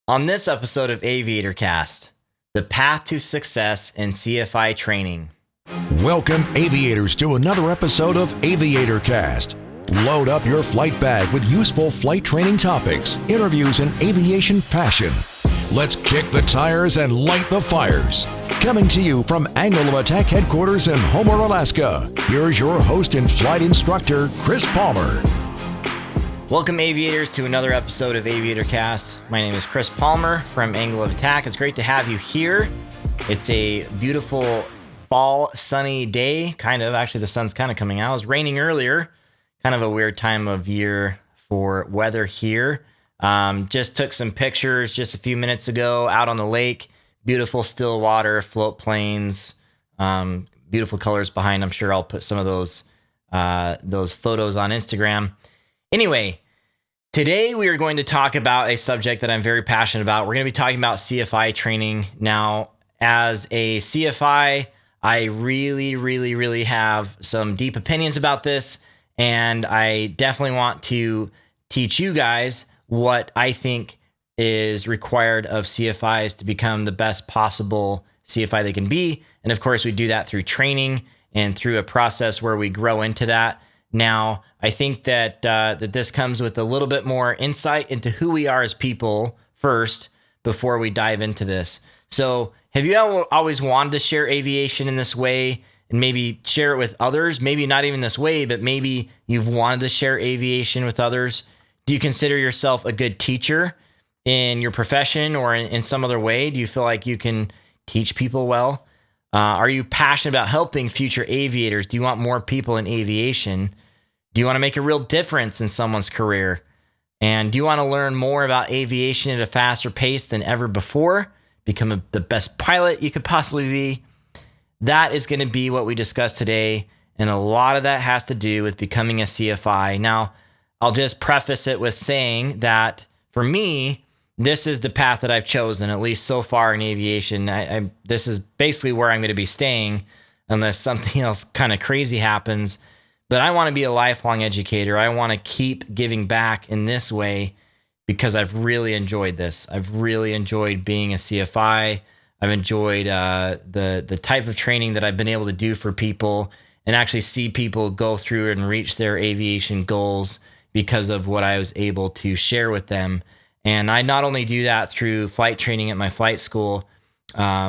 On this episode of AviatorCast, the path to success in CFI training. Welcome, aviators, to another episode of AviatorCast. Load up your flight bag with useful flight training topics, interviews, and aviation passion. Let's kick the tires and light the fires. Coming to you from Angle of Attack headquarters in Homer, Alaska, here's your host and flight instructor, Chris Palmer. Welcome, aviators, to another episode of AviatorCast. My name is Chris Palmer from Angle of Attack. It's great to have you here. It's a beautiful fall, sunny day. Actually, the sun's kind of coming out. It was raining earlier. Kind of a weird time of year for weather here. Just took some pictures just a few minutes ago out on the lake. Beautiful still water, float planes, beautiful colors behind. I'm sure I'll put some of those photos on Instagram. Anyway, today we are going to talk about a subject that I'm very passionate about. We're going to be talking about CFI training. Now, as a CFI, I really have some deep opinions about this, and I definitely want to teach you guys what I think is required of CFIs to become the best possible CFI they can be. And of course, we do that through training and through a process where we grow into that. Now, I think that this comes with a little bit more insight into who we are as people first before we dive into this. So have you always wanted to share aviation in this way and maybe share it with others? Maybe not even this way, but maybe you've wanted to share aviation with others. Do you consider yourself a good teacher in your profession or in some other way? Do you feel like you can teach people well? Are you passionate about helping future aviators? Do you want more people in aviation? Do you want to make a real difference in someone's career? And do you want to learn more about aviation at a faster pace than ever before? Become the best pilot you could possibly be? That is going to be what we discuss today. And a lot of that has to do with becoming a CFI. Now, I'll just preface it with saying that for me, this is the path that I've chosen, at least so far in aviation. This is basically where I'm going to be staying unless something else kind of crazy happens. But I want to be a lifelong educator. I want to keep giving back in this way because I've really enjoyed this. I've really enjoyed being a CFI. I've enjoyed the type of training that I've been able to do for people and actually see people go through and reach their aviation goals because of what I was able to share with them. And I not only do that through flight training at my flight school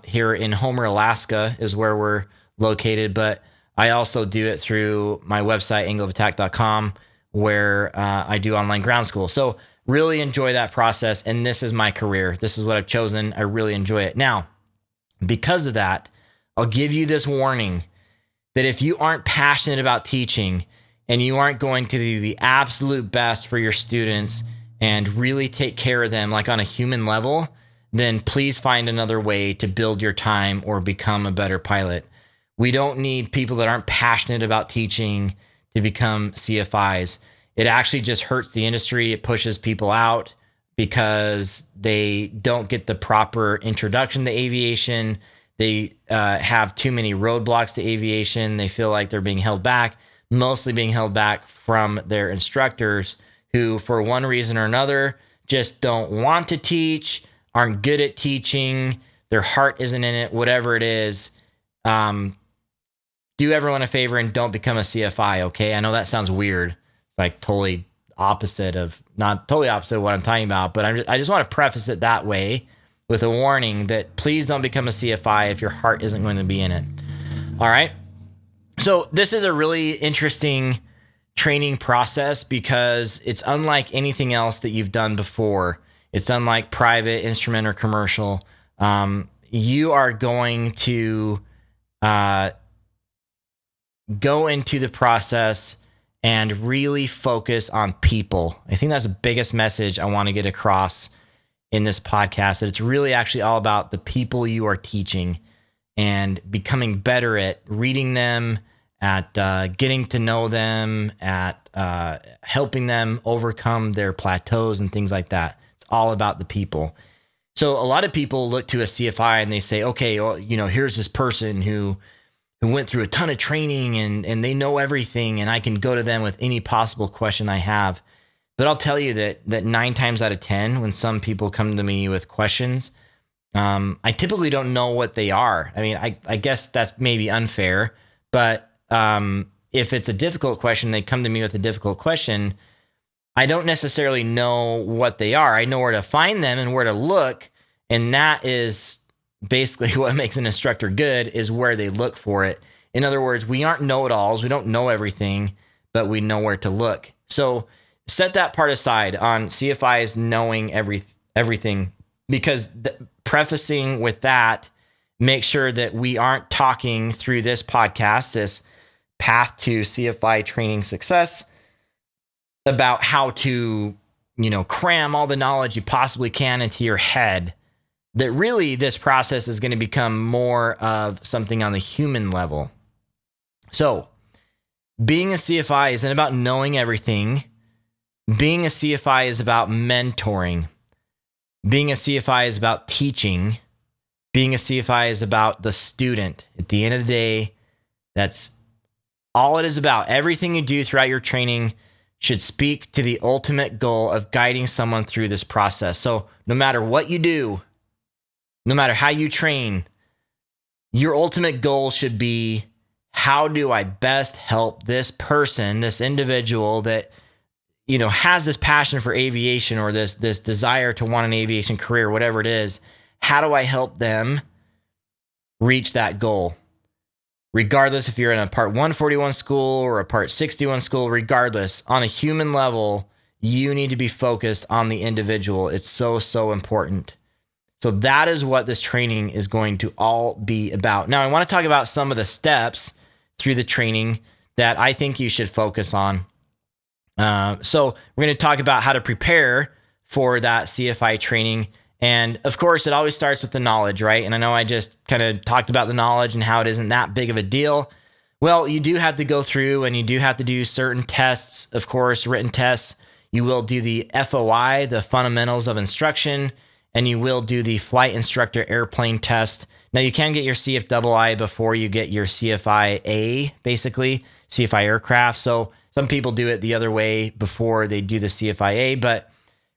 here in Homer, Alaska is where we're located, but I also do it through my website, angleofattack.com, where I do online ground school. So really enjoy that process. And this is my career. This is what I've chosen. I really enjoy it. Now, because of that, I'll give you this warning that if you aren't passionate about teaching and you aren't going to do the absolute best for your students and really take care of them like on a human level, then please find another way to build your time or become a better pilot. We don't need people that aren't passionate about teaching to become CFIs. It actually just hurts the industry. It pushes people out because they don't get the proper introduction to aviation. They have too many roadblocks to aviation. They feel like they're being held back, mostly being held back from their instructors who, for one reason or another, just don't want to teach, aren't good at teaching, their heart isn't in it, whatever it is. Do everyone a favor and don't become a CFI, okay? I know that sounds weird. It's like not totally opposite of what I'm talking about, but I just want to preface it that way with a warning that please don't become a CFI if your heart isn't going to be in it. All right? So this is a really interesting training process because it's unlike anything else that you've done before. It's unlike private, instrument, or commercial. You are going to go into the process and really focus on people. I think that's the biggest message I want to get across in this podcast, that it's really actually all about the people you are teaching and becoming better at reading them, at getting to know them, at helping them overcome their plateaus and things like that. It's all about the people. So a lot of people look to a CFI and they say, okay, well, here's this person who went through a ton of training and they know everything and I can go to them with any possible question I have. But I'll tell you that 9 times out of 10, when some people come to me with questions, I typically don't know what they are. I mean, I guess that's maybe unfair, but if it's a difficult question, they come to me with a difficult question, I don't necessarily know what they are. I know where to find them and where to look, and that is basically what makes an instructor good, is where they look for it. In other words, we aren't know-it-alls. We don't know everything, but we know where to look. So set that part aside on CFIs knowing everything, because prefacing with that, make sure that we aren't talking through this podcast, this path to CFI training success, about how to, cram all the knowledge you possibly can into your head. That really this process is going to become more of something on the human level. So being a CFI isn't about knowing everything. Being a CFI is about mentoring. Being a CFI is about teaching. Being a CFI is about the student. At the end of the day, that's all it is about. Everything you do throughout your training should speak to the ultimate goal of guiding someone through this process. So no matter what you do, no matter how you train, your ultimate goal should be, how do I best help this person, this individual that, has this passion for aviation, or this desire to want an aviation career, whatever it is. How do I help them reach that goal? Regardless if you're in a Part 141 school or a Part 61 school, regardless, on a human level, you need to be focused on the individual. It's so, so important. So that is what this training is going to all be about. Now, I want to talk about some of the steps through the training that I think you should focus on. So we're going to talk about how to prepare for that CFI training. And of course, it always starts with the knowledge, right? And I know I just kind of talked about the knowledge and how it isn't that big of a deal. Well, you do have to go through and you do have to do certain tests, of course, written tests. You will do the FOI, the fundamentals of instruction, and you will do the flight instructor airplane test. Now, you can get your CFII before you get your CFIA, basically, CFI aircraft. So some people do it the other way before they do the CFIA, but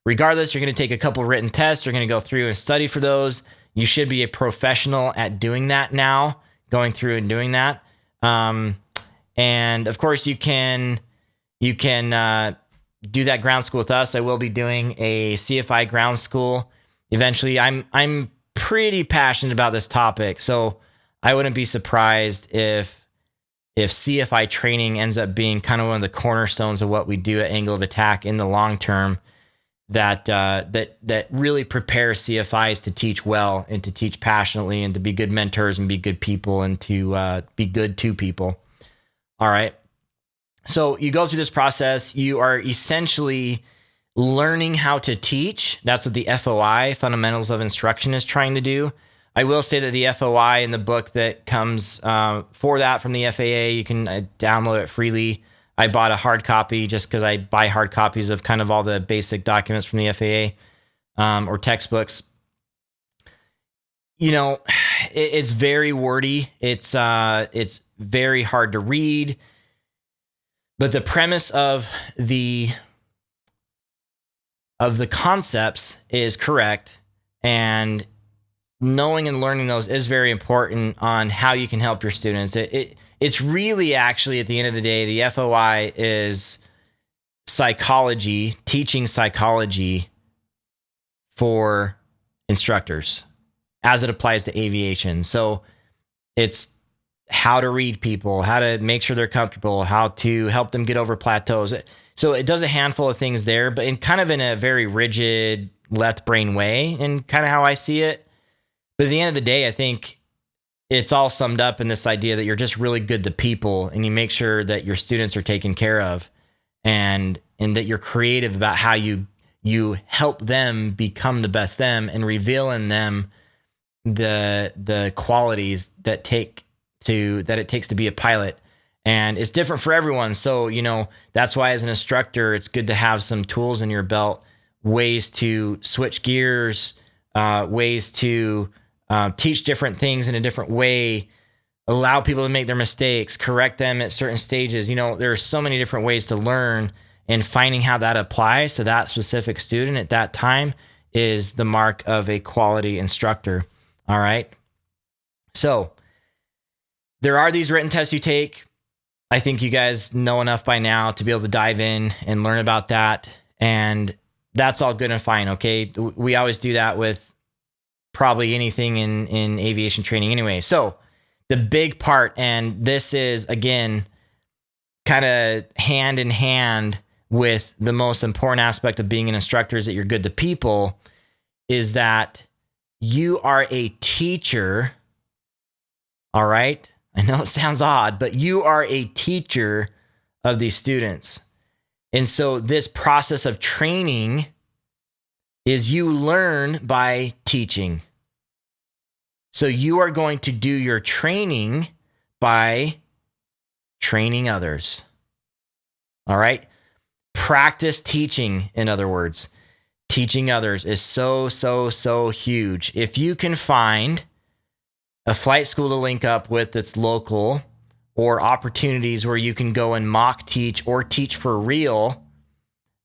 regardless, you're going to take a couple written tests. You're going to go through and study for those. You should be a professional at doing that now, going through and doing that. And of course, you can do that ground school with us. I will be doing a CFI ground school eventually. I'm pretty passionate about this topic, so I wouldn't be surprised if CFI training ends up being kind of one of the cornerstones of what we do at Angle of Attack in the long term. That really prepares CFIs to teach well and to teach passionately and to be good mentors and be good people and to be good to people. All right. So you go through this process. You are essentially learning how to teach. That's what the FOI, Fundamentals of Instruction, is trying to do. I will say that the FOI in the book that comes for that from the FAA, you can download it freely. I bought a hard copy just because I buy hard copies of kind of all the basic documents from the FAA or textbooks. It's very wordy. It's very hard to read. But the premise of the concepts is correct, and knowing and learning those is very important on how you can help your students. It's really, actually, at the end of the day, the FOI is psychology, teaching psychology for instructors as it applies to aviation. So it's how to read people, how to make sure they're comfortable, how to help them get over plateaus. So it does a handful of things there, but in a very rigid left brain way, and kind of how I see it. But at the end of the day, I think it's all summed up in this idea that you're just really good to people, and you make sure that your students are taken care of, and that you're creative about how you help them become the best them, and reveal in them the qualities that it takes to be a pilot. And it's different for everyone. So, that's why as an instructor, it's good to have some tools in your belt, ways to switch gears, ways to teach different things in a different way, allow people to make their mistakes, correct them at certain stages. There are so many different ways to learn, and finding how that applies to that specific student at that time is the mark of a quality instructor. All right. So there are these written tests you take. I think you guys know enough by now to be able to dive in and learn about that. And that's all good and fine. Okay. We always do that with probably anything in aviation training anyway. So the big part, and this is again, kind of hand in hand with the most important aspect of being an instructor, is that you're good to people, is that you are a teacher. All right. I know it sounds odd, but you are a teacher of these students. And so this process of training is you learn by teaching. So you are going to do your training by training others. All right. Practice teaching, in other words. Teaching others is so huge. If you can find a flight school to link up with that's local, or opportunities where you can go and mock teach or teach for real,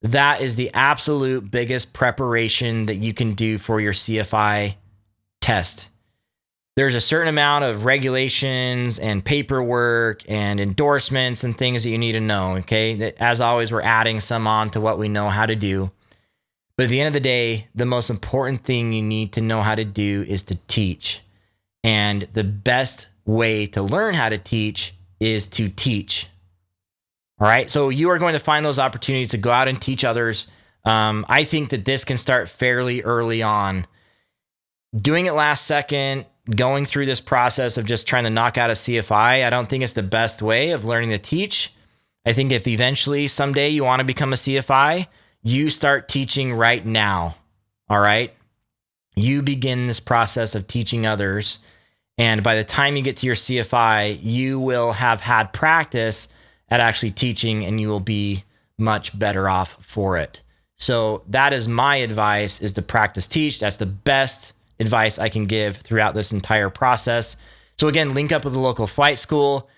that is the absolute biggest preparation that you can do for your CFI test. There's a certain amount of regulations and paperwork and endorsements and things that you need to know, okay? As always, we're adding some on to what we know how to do. But at the end of the day, the most important thing you need to know how to do is to teach. And the best way to learn how to teach is to teach. All right. So you are going to find those opportunities to go out and teach others. I think that this can start fairly early on. Doing it last second, going through this process of just trying to knock out a CFI, I don't think it's the best way of learning to teach. I think if eventually someday you want to become a CFI, you start teaching right now. All right. You begin this process of teaching others. And by the time you get to your CFI, you will have had practice at actually teaching, and you will be much better off for it. So that is my advice, is to practice teach. That's the best advice I can give throughout this entire process. So again, link up with a local flight school,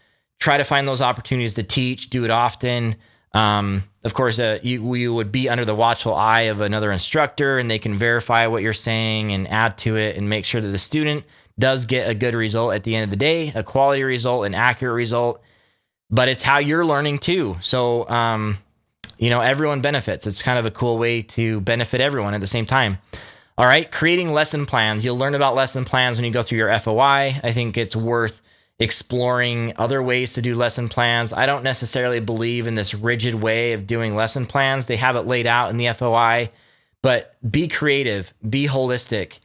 try to find those opportunities to teach, do it often. Of course, you would be under the watchful eye of another instructor, and they can verify what you're saying and add to it and make sure that the student does get a good result at the end of the day, a quality result, an accurate result. But it's how you're learning too. So, everyone benefits. It's kind of a cool way to benefit everyone at the same time. All right, creating lesson plans. You'll learn about lesson plans when you go through your FOI. I think it's worth exploring other ways to do lesson plans. I don't necessarily believe in this rigid way of doing lesson plans. They have it laid out in the FOI, but be creative, be holistic,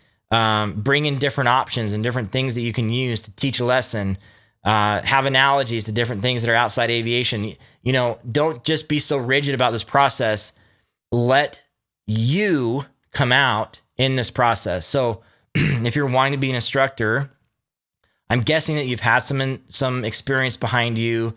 bring in different options and different things that you can use to teach a lesson. Have analogies to different things that are outside aviation. Don't just be so rigid about this process. Let you come out in this process. So if you're wanting to be an instructor, I'm guessing that you've had some experience behind you,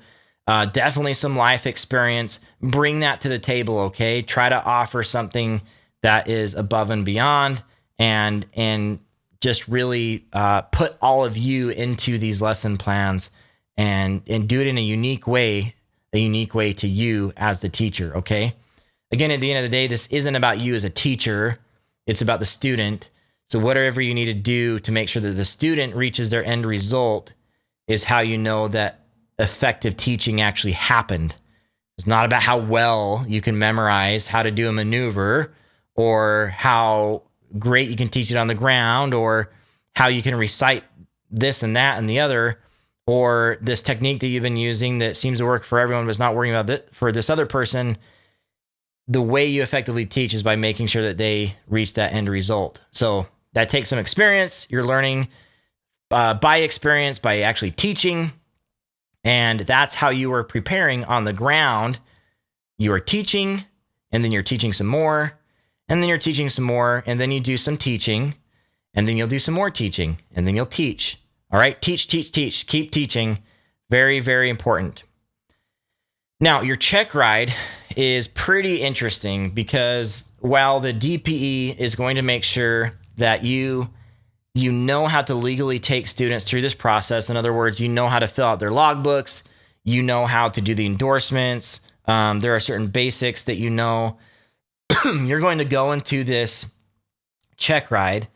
definitely some life experience. Bring that to the table, okay? Try to offer something that is above and beyond, and just really put all of you into these lesson plans, and do it in a unique way to you as the teacher, okay? Again, at the end of the day, this isn't about you as a teacher. It's about the student. So whatever you need to do to make sure that the student reaches their end result is how you know that effective teaching actually happened. It's not about how well you can memorize how to do a maneuver, or how great you can teach it on the ground, or how you can recite this and that and the other, or this technique that you've been using that seems to work for everyone but is not working about it for this other person. The way you effectively teach is by making sure that they reach that end result. So that takes some experience. You're learning by experience, by actually teaching. And that's how you are preparing on the ground. You are teaching, and then you're teaching some more, and then you're teaching some more, and then you do some teaching, and then you'll do some more teaching, and then you'll teach. All right? Teach. Keep teaching. Very, very important. Now, your check ride is pretty interesting, because while the DPE is going to make sure that you know how to legally take students through this process. In other words, you know how to fill out their logbooks, you know how to do the endorsements, There are certain basics that you know. You're going to go into this checkride,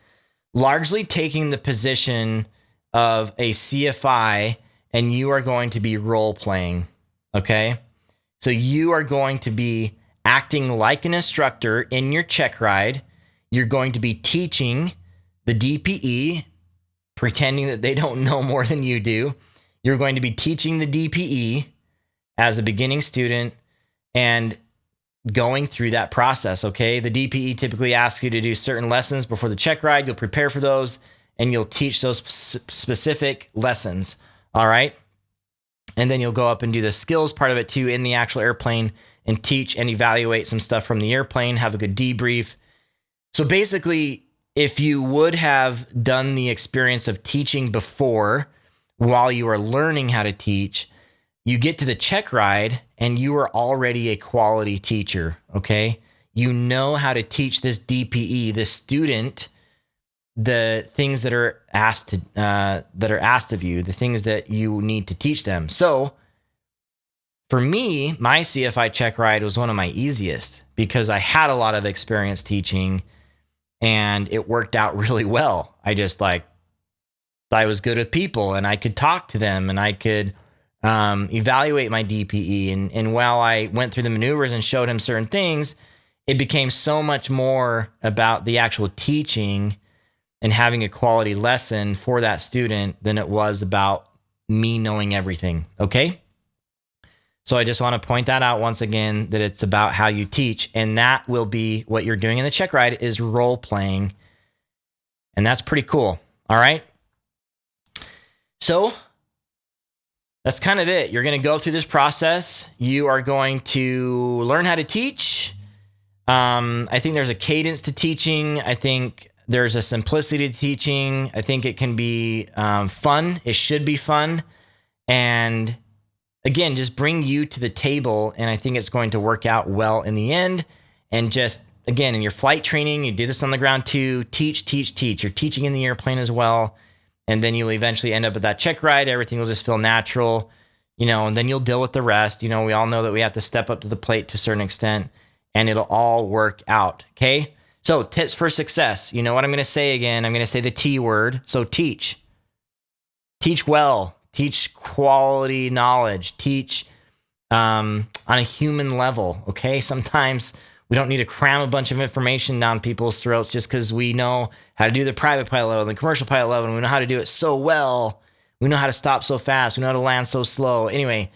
largely taking the position of a CFI, and you are going to be role playing. Okay. So you are going to be acting like an instructor in your checkride. You're going to be teaching the DPE, pretending that they don't know more than you do. You're going to be teaching the DPE as a beginning student and going through that process, okay? The DPE typically asks you to do certain lessons before the check ride. You'll prepare for those, and you'll teach those specific lessons, all right? And then you'll go up and do the skills part of it too in the actual airplane and teach and evaluate some stuff from the airplane, have a good debrief. So basically, if you would have done the experience of teaching before while you are learning how to teach, you get to the check ride and you are already a quality teacher, okay? You know how to teach this DPE, this student, the things that are asked of you, the things that you need to teach them. So for me, my CFI check ride was one of my easiest because I had a lot of experience teaching and it worked out really well. I was good with people and I could talk to them and I could evaluate my DPE. And while I went through the maneuvers and showed him certain things, it became so much more about the actual teaching and having a quality lesson for that student than it was about me knowing everything. Okay. So I just want to point that out once again, that it's about how you teach, and that will be what you're doing in the check ride is role playing. And that's pretty cool. All right. So that's kind of it. You're going to go through this process. You are going to learn how to teach. I think there's a cadence to teaching. I think there's a simplicity to teaching. I think it can be fun. It should be fun. And again, just bring you to the table. And I think it's going to work out well in the end. And just, again, in your flight training, you do this on the ground too. Teach. You're teaching in the airplane as well. And then you'll eventually end up at that check ride. Everything will just feel natural, and then you'll deal with the rest. We all know that we have to step up to the plate to a certain extent, and it'll all work out. Okay. So tips for success. You know what I'm going to say again? I'm going to say the T word. So teach well, teach quality knowledge, teach on a human level. Okay. Sometimes we don't need to cram a bunch of information down people's throats just because we know how to do the private pilot level and the commercial pilot level, and we know how to do it so well. We know how to stop so fast. We know how to land so slow. Anyway,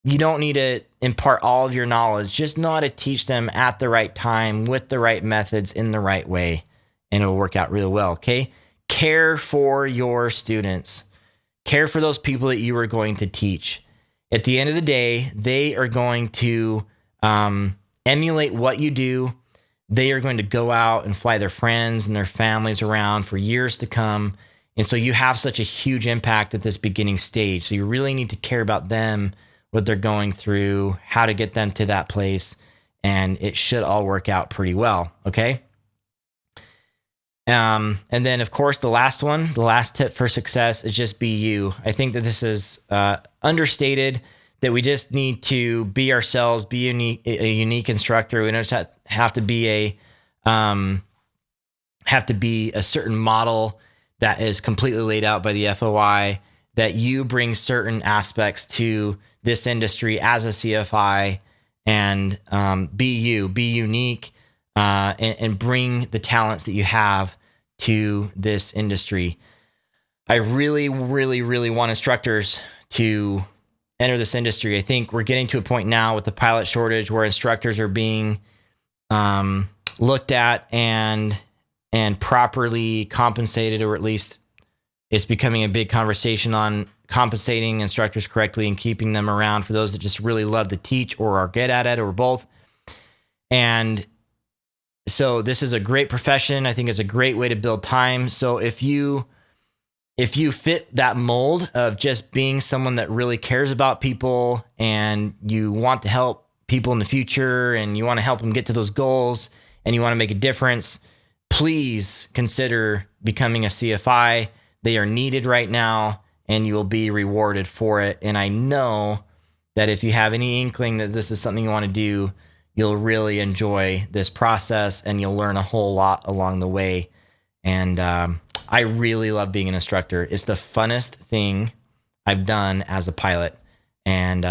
you don't need to impart all of your knowledge. Just know how to teach them at the right time with the right methods in the right way, and it'll work out really well, okay? Care for your students. Care for those people that you are going to teach. At the end of the day, they are going to emulate what you do. They are going to go out and fly their friends and their families around for years to come. And so you have such a huge impact at this beginning stage. So you really need to care about them, what they're going through, how to get them to that place. And it should all work out pretty well. Okay. And then of course, the last tip for success is just be you. I think that this is understated, that we just need to be ourselves, be a unique instructor. We don't have to be a certain model that is completely laid out by the FOI, that you bring certain aspects to this industry as a CFI and be you, be unique, and bring the talents that you have to this industry. I really, really, really want instructors to enter this industry. I think we're getting to a point now with the pilot shortage where instructors are being looked at and properly compensated, or at least it's becoming a big conversation on compensating instructors correctly and keeping them around for those that just really love to teach or are good at it, or both. And so this is a great profession. I think it's a great way to build time. So if you fit that mold of just being someone that really cares about people and you want to help people in the future and you want to help them get to those goals and you want to make a difference, please consider becoming a CFI. They are needed right now and you will be rewarded for it. And I know that if you have any inkling that this is something you want to do, you'll really enjoy this process and you'll learn a whole lot along the way. And I really love being an instructor. It's the funnest thing I've done as a pilot. And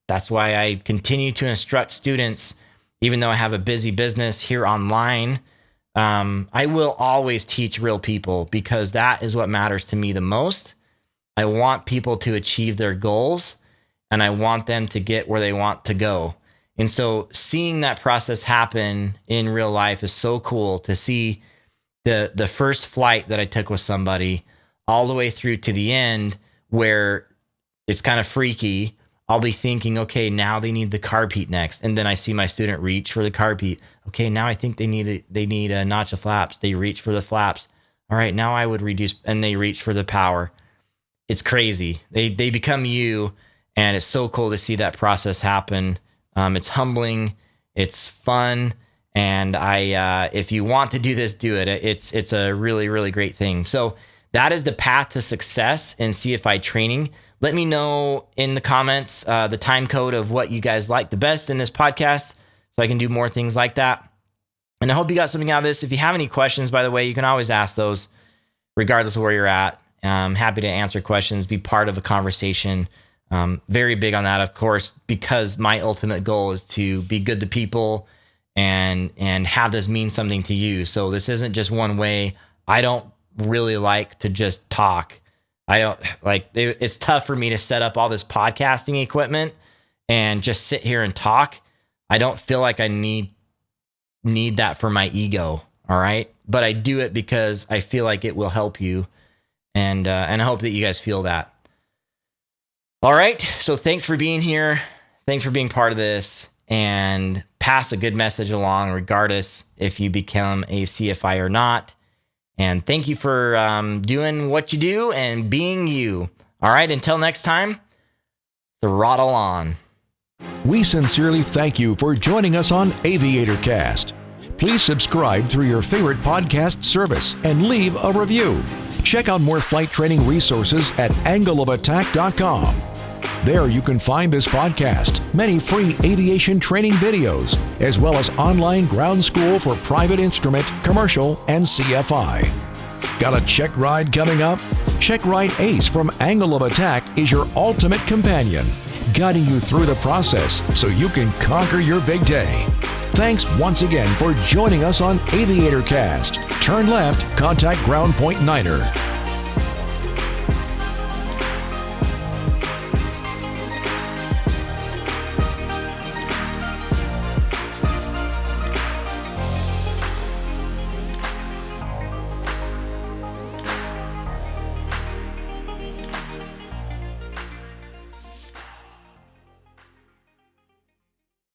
that's why I continue to instruct students, even though I have a busy business here online. I will always teach real people because that is what matters to me the most. I want people to achieve their goals and I want them to get where they want to go. And so seeing that process happen in real life is so cool to see the first flight that I took with somebody all the way through to the end where it's kind of freaky. I'll be thinking, okay, now they need the carpeet next. And then I see my student reach for the carpeet. Okay, now I think they need a notch of flaps. They reach for the flaps. All right, now I would reduce, and they reach for the power. It's crazy. They become you, and it's so cool to see that process happen. It's humbling. It's fun. And if you want to do this, do it. It's a really, really great thing. So that is the path to success in CFI training. Let me know in the comments the time code of what you guys like the best in this podcast so I can do more things like that. And I hope you got something out of this. If you have any questions, by the way, you can always ask those regardless of where you're at. I'm happy to answer questions, be part of a conversation. Very big on that, of course, because my ultimate goal is to be good to people and have this mean something to you. So this isn't just one way. I don't really like to just talk. I don't like it's tough for me to set up all this podcasting equipment and just sit here and talk. I don't feel like I need that for my ego. All right. But I do it because I feel like it will help you. And I hope that you guys feel that. All right. So thanks for being here. Thanks for being part of this, and pass a good message along regardless if you become a CFI or not. And thank you for doing what you do and being you. All right, until next time, throttle on. We sincerely thank you for joining us on AviatorCast. Please subscribe through your favorite podcast service and leave a review. Check out more flight training resources at angleofattack.com. There you can find this podcast, many free aviation training videos, as well as online ground school for private instrument, commercial, and CFI. Got a check ride coming up? Checkride Ace from Angle of Attack is your ultimate companion, guiding you through the process so you can conquer your big day. Thanks once again for joining us on AviatorCast. Turn left, contact Ground Point Niner.